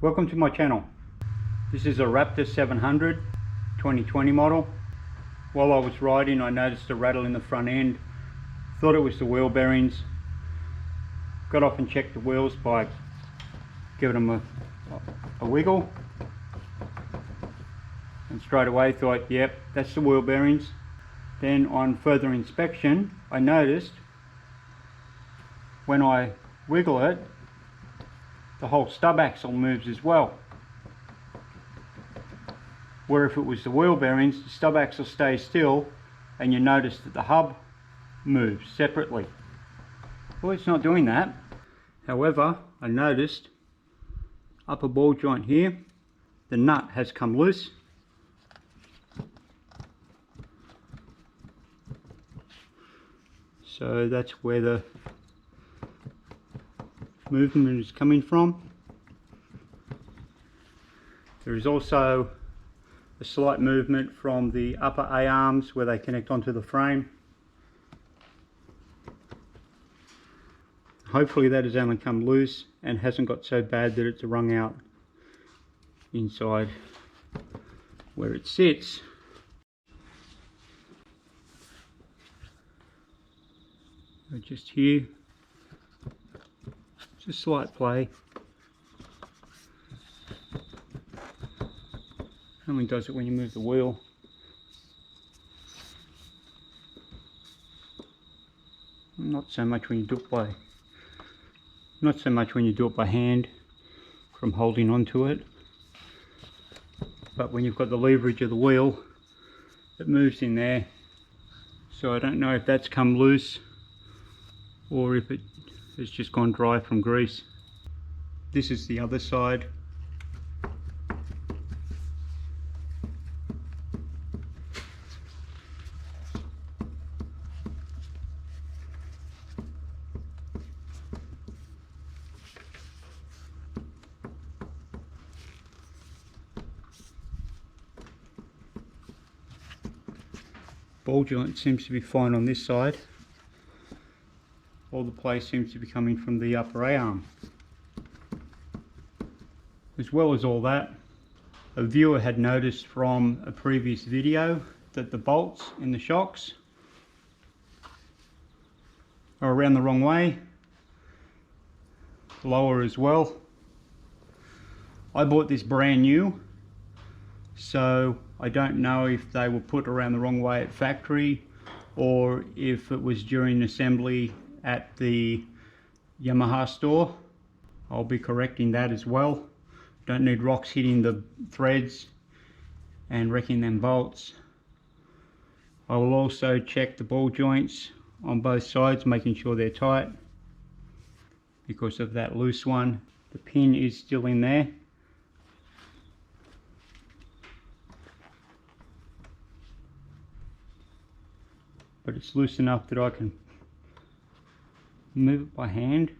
Welcome to my channel. This is a Raptor 700 2020 model. While I was riding, I noticed a rattle in the front end. Thought it was the wheel bearings. Got off and checked the wheels by giving them a wiggle, and straight away thought, yep, that's the wheel bearings. Then on further inspection, I noticed when I wiggle it, the whole stub axle moves as well. Where if it was the wheel bearings, the stub axle stays still and you notice that the hub moves separately. Well, it's not doing that. However, I noticed upper ball joint here, the nut has come loose. So that's where the movement is coming from. There is also a slight movement from the upper A-arms where they connect onto the frame. Hopefully that has only come loose and hasn't got so bad that it's wrung out inside where it sits. So just here, just slight play. Only does it when you move the wheel. Not so much when you do it by hand from holding onto it, but when you've got the leverage of the wheel, it moves in there. So I don't know if that's come loose or if it has just gone dry from grease. This is the other side. Ball joint seems to be fine on this side. All the play seems to be coming from the upper A-arm. As well as all that, a viewer had noticed from a previous video that the bolts in the shocks are around the wrong way, lower as well. I bought this brand new, so I don't know if they were put around the wrong way at factory or if it was during assembly at the Yamaha store. I'll be correcting that as well. Don't need rocks hitting the threads and wrecking them bolts. I will also check the ball joints on both sides, making sure they're tight. Because of that loose one, the pin is still in there. But it's loose enough that I can move it by hand,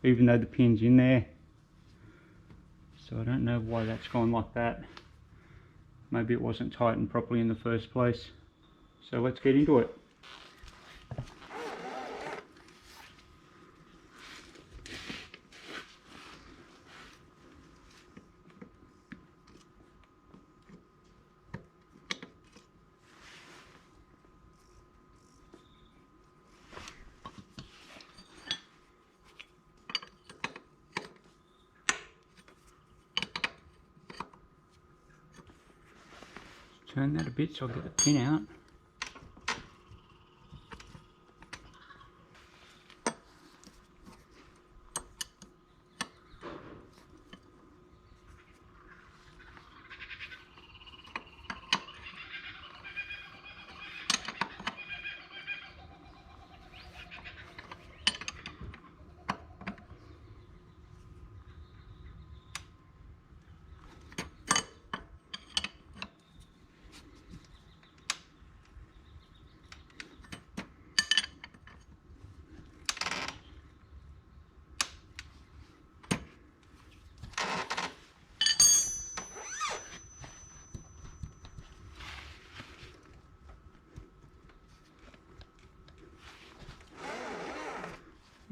even though the pin's in there. So I don't know why that's gone like that. Maybe it wasn't tightened properly in the first place. So let's get into it. Turn that a bit so I'll get the pin out.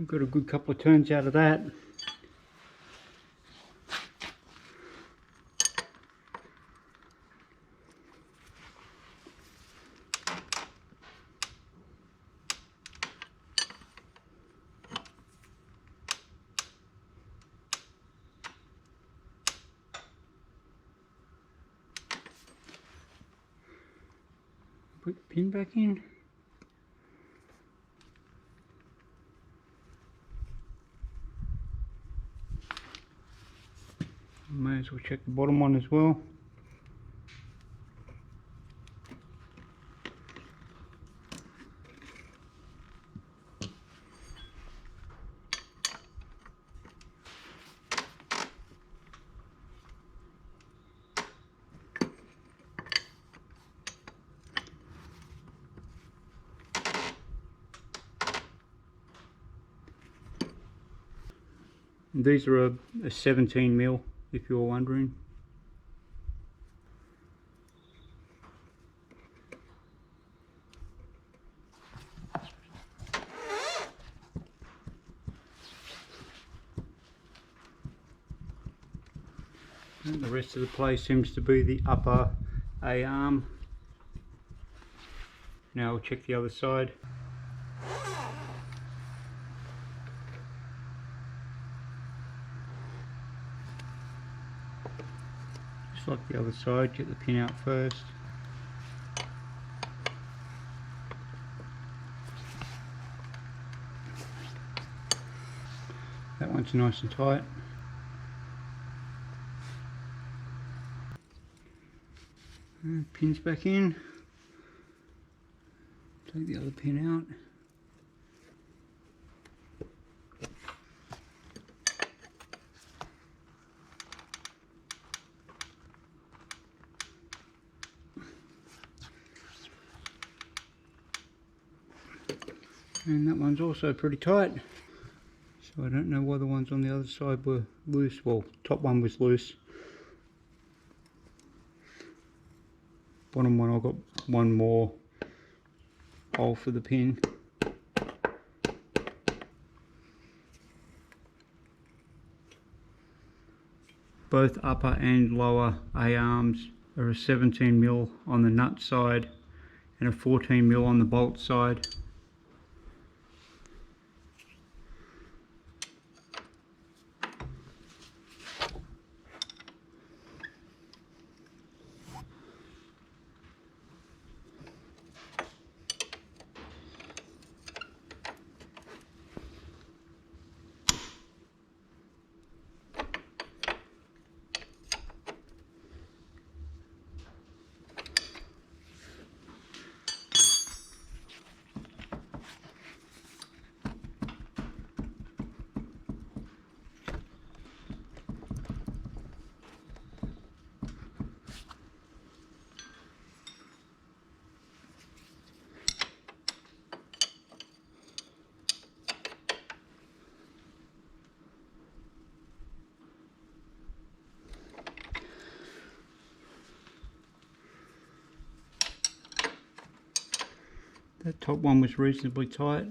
Got a good couple of turns out of that. Put the pin back in. May as well check the bottom one as well. These are a 17 mil, if you're wondering. And the rest of the play seems to be the upper A arm. Now we'll check the other side. Just like the other side, get the pin out first. That one's nice and tight. And pins back in. Take the other pin out. And that one's also pretty tight. So I don't know why the ones on the other side were loose. Well, top one was loose. Bottom one, I've got one more hole for the pin. Both upper and lower A arms are a 17 mil on the nut side and a 14 mil on the bolt side. That top one was reasonably tight.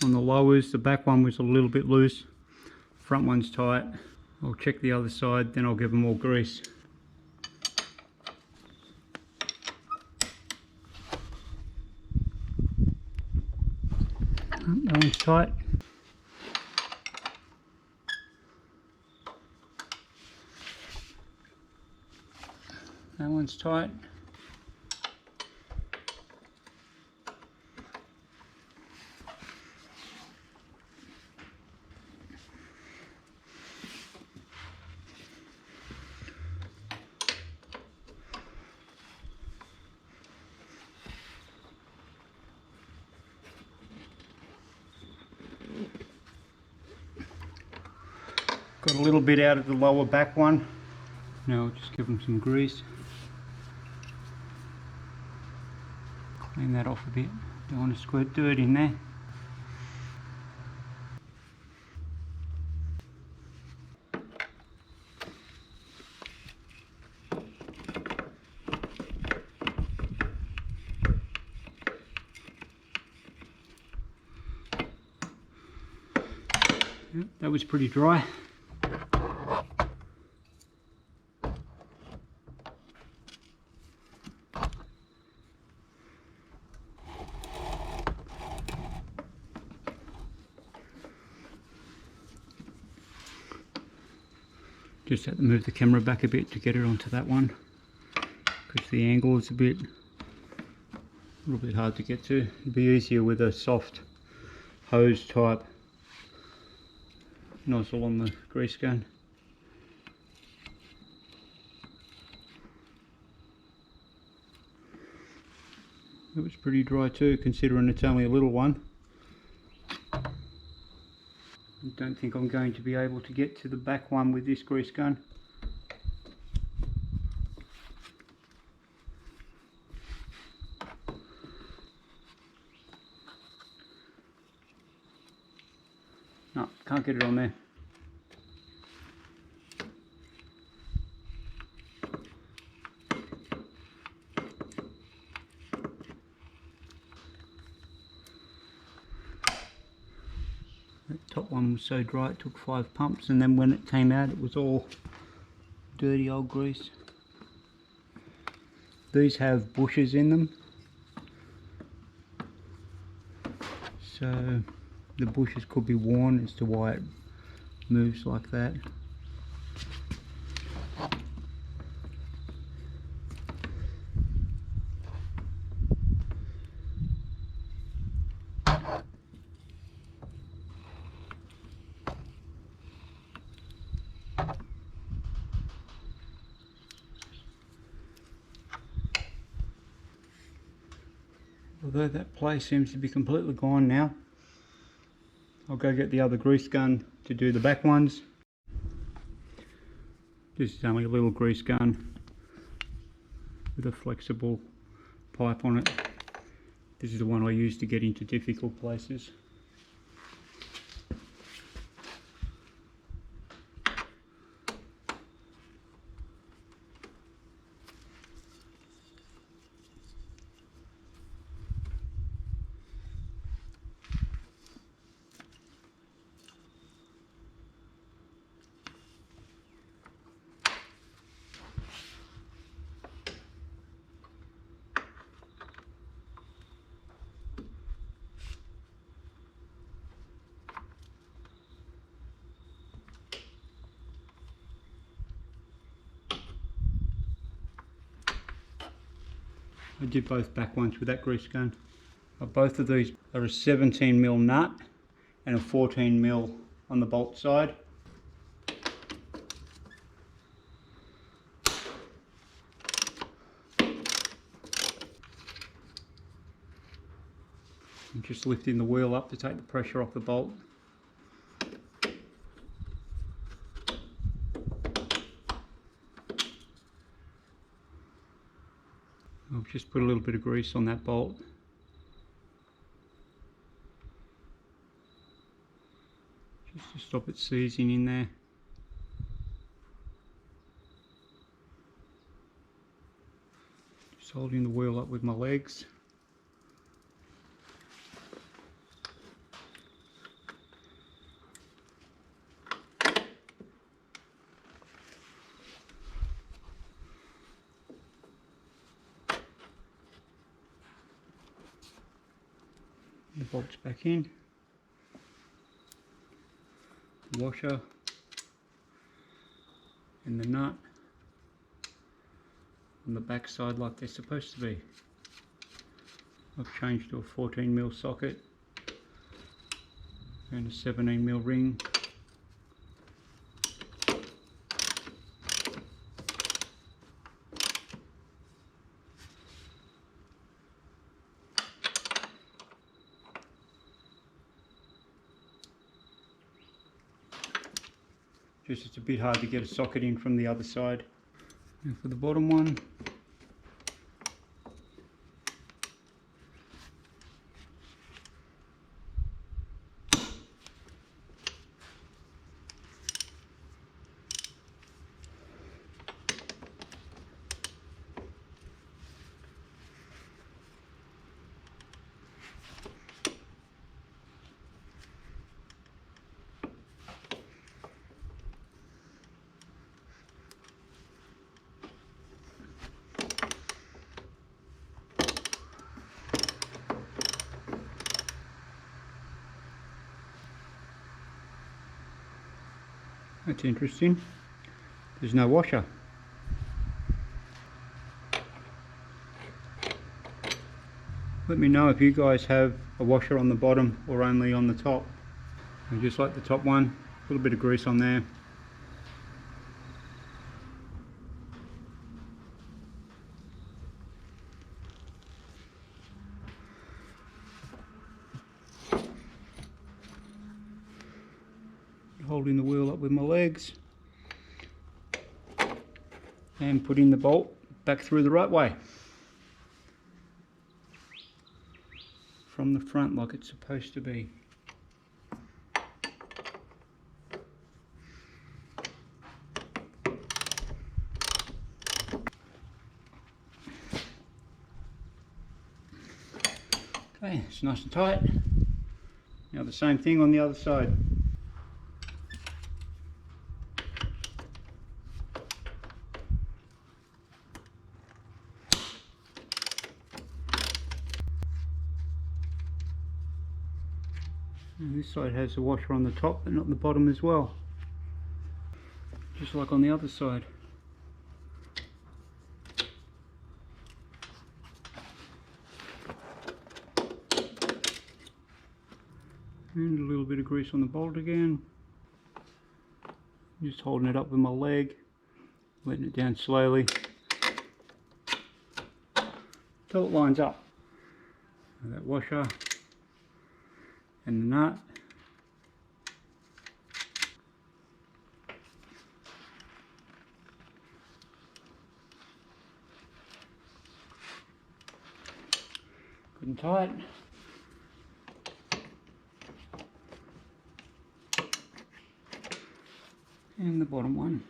On the lowers, the back one was a little bit loose, front one's tight. I'll check the other side, then I'll give them more grease. That one's tight. That one's tight. Got a little bit out of the lower back one. Now I'll just give them some grease. Clean that off a bit. Don't want to squirt dirt in there. Yep, that was pretty dry. Just had to move the camera back a bit to get it onto that one, because the angle is a little bit hard to get to. It'd be easier with a soft hose type nozzle on the grease gun. It was pretty dry too, considering it's only a little one. I don't think I'm going to be able to get to the back one with this grease gun. No, can't get it on there. That top one was so dry it took 5 pumps, and then when it came out it was all dirty old grease. These have bushes in them, so the bushes could be worn as to why it moves like that. Although that play seems to be completely gone now, I'll go get the other grease gun to do the back ones. This is only a little grease gun with a flexible pipe on it. This is the one I use to get into difficult places. I did both back ones with that grease gun. Both of these are a 17mm nut and a 14mm on the bolt side. I'm just lifting the wheel up to take the pressure off the bolt. I'll just put a little bit of grease on that bolt. Just to stop it seizing in there. Just holding the wheel up with my legs. The bolt's back in. The washer and the nut on the back side like they're supposed to be. I've changed to a 14mm socket and a 17mm ring. Just it's a bit hard to get a socket in from the other side. And for the bottom one, That's interesting. There's no washer. Let me know if you guys have a washer on the bottom or only on the top. And just like the top one, a little bit of grease on there. Holding the wheel up with my legs and putting the bolt back through the right way from the front like it's supposed to be. Okay, it's nice and tight. Now the same thing on the other side. And this side has a washer on the top but not the bottom as well, just like on the other side. And a little bit of grease on the bolt again. Just holding it up with my leg, letting it down slowly till it lines up. And that washer and the nut. Good and tight. And the bottom one.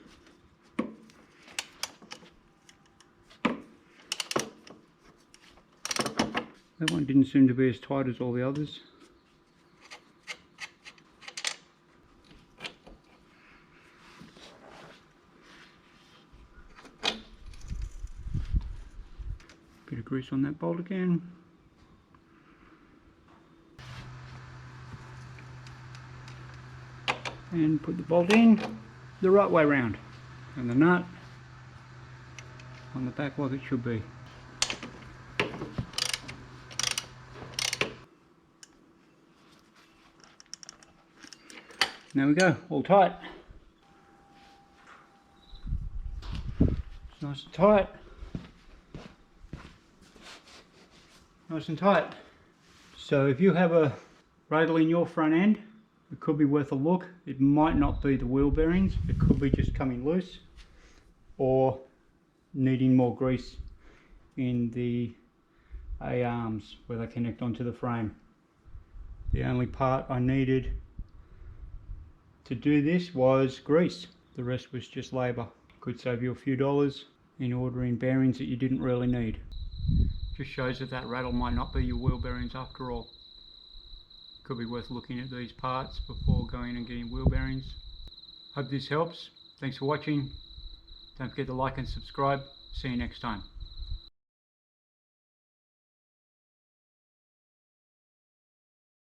That one didn't seem to be as tight as all the others. Bit of grease on that bolt again. And put the bolt in the right way round. And the nut on the back like it should be. There we go, all tight. It's nice and tight. Nice and tight. So if you have a radle in your front end, it could be worth a look. It might not be the wheel bearings, it could be just coming loose or needing more grease in the A-arms where they connect onto the frame. The only part I needed to do this was grease. The rest was just labour. Could save you a few dollars in ordering bearings that you didn't really need. Just shows that that rattle might not be your wheel bearings after all. Could be worth looking at these parts before going and getting wheel bearings. Hope this helps. Thanks for watching. Don't forget to like and subscribe. See you next time.